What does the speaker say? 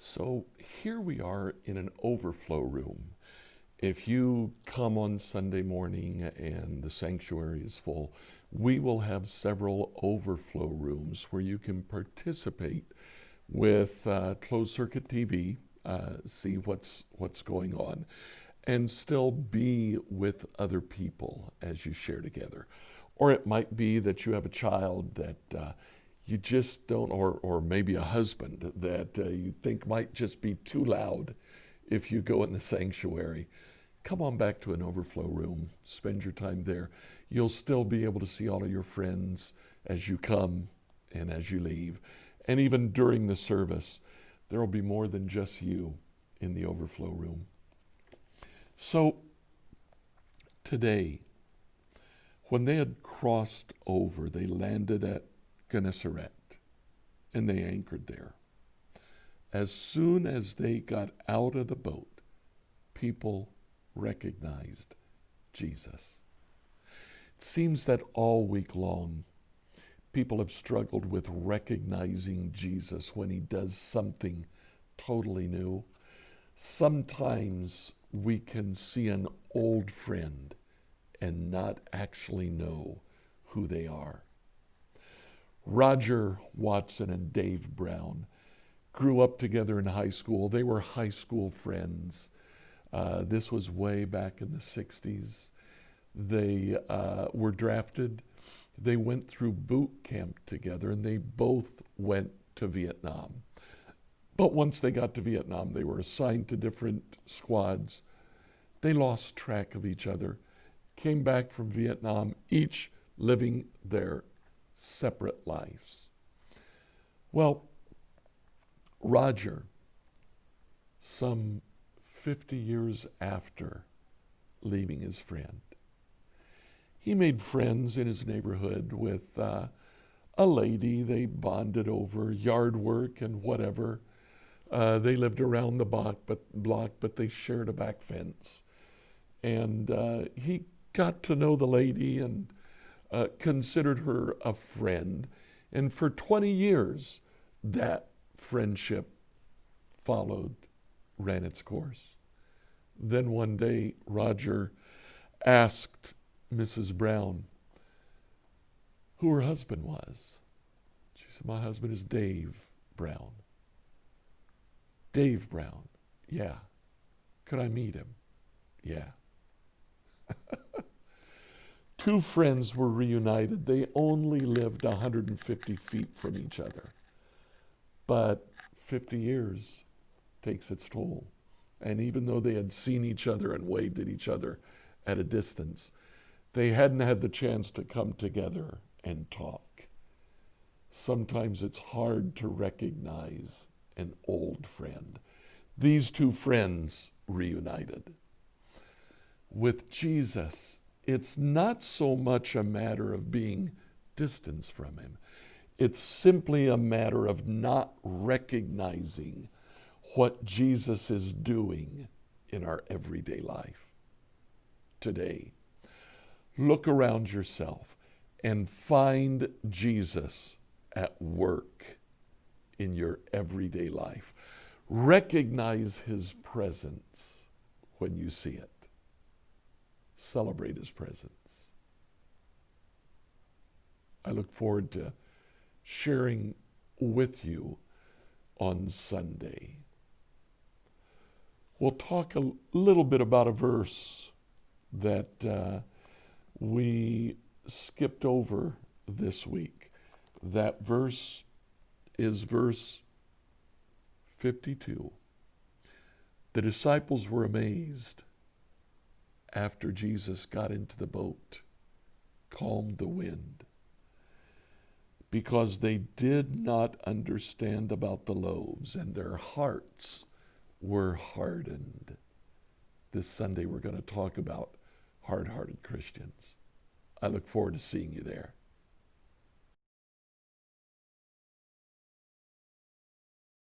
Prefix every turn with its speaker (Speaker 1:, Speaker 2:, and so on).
Speaker 1: So here we are in an overflow room. If you come on Sunday morning and the sanctuary is full, we will have several overflow rooms where you can participate with closed circuit TV, see what's going on, and still be with other people as you share together. Or it might be that you have a child that you just don't, or maybe a husband that you think might just be too loud if you go in the sanctuary. Come on back to an overflow room, spend your time there. You'll still be able to see all of your friends as you come and as you leave. And even during the service, there will be more than just you in the overflow room. So today, when they had crossed over, they landed at Gennesaret and they anchored there. As soon as they got out of the boat, people recognized Jesus. It seems that all week long, people have struggled with recognizing Jesus when he does something totally new. Sometimes we can see an old friend and not actually know who they are. Roger Watson and Dave Brown grew up together in high school. They were high school friends. This was way back in the 60s. They were drafted. They went through boot camp together, and they both went to Vietnam. But once they got to Vietnam, they were assigned to different squads. They lost track of each other, came back from Vietnam, each living their separate lives. Well, Roger, some 50 years after leaving his friend, he made friends in his neighborhood with a lady. They bonded over yard work and whatever. They lived around the block, but they shared a back fence. And he got to know the lady and considered her a friend. And for 20 years, that friendship ran its course. Then one day, Roger asked Mrs. Brown who her husband was. She said, "My husband is Dave Brown." "Dave Brown?" "Yeah." "Could I meet him?" "Yeah." Two friends were reunited. They only lived 150 feet from each other. But 50 years takes its toll. And even though they had seen each other and waved at each other at a distance, they hadn't had the chance to come together and talk. Sometimes it's hard to recognize an old friend. These two friends reunited. With Jesus, it's not so much a matter of being distant from him. It's simply a matter of not recognizing what Jesus is doing in our everyday life. Today, look around yourself and find Jesus at work in your everyday life. Recognize his presence when you see it. Celebrate his presence. I look forward to sharing with you on Sunday. We'll talk a little bit about a verse that we skipped over this week. That verse is verse 52. The disciples were amazed after Jesus got into the boat, calmed the wind, because they did not understand about the loaves and their hearts were hardened. This Sunday we're going to talk about hard-hearted Christians. I look forward to seeing you there.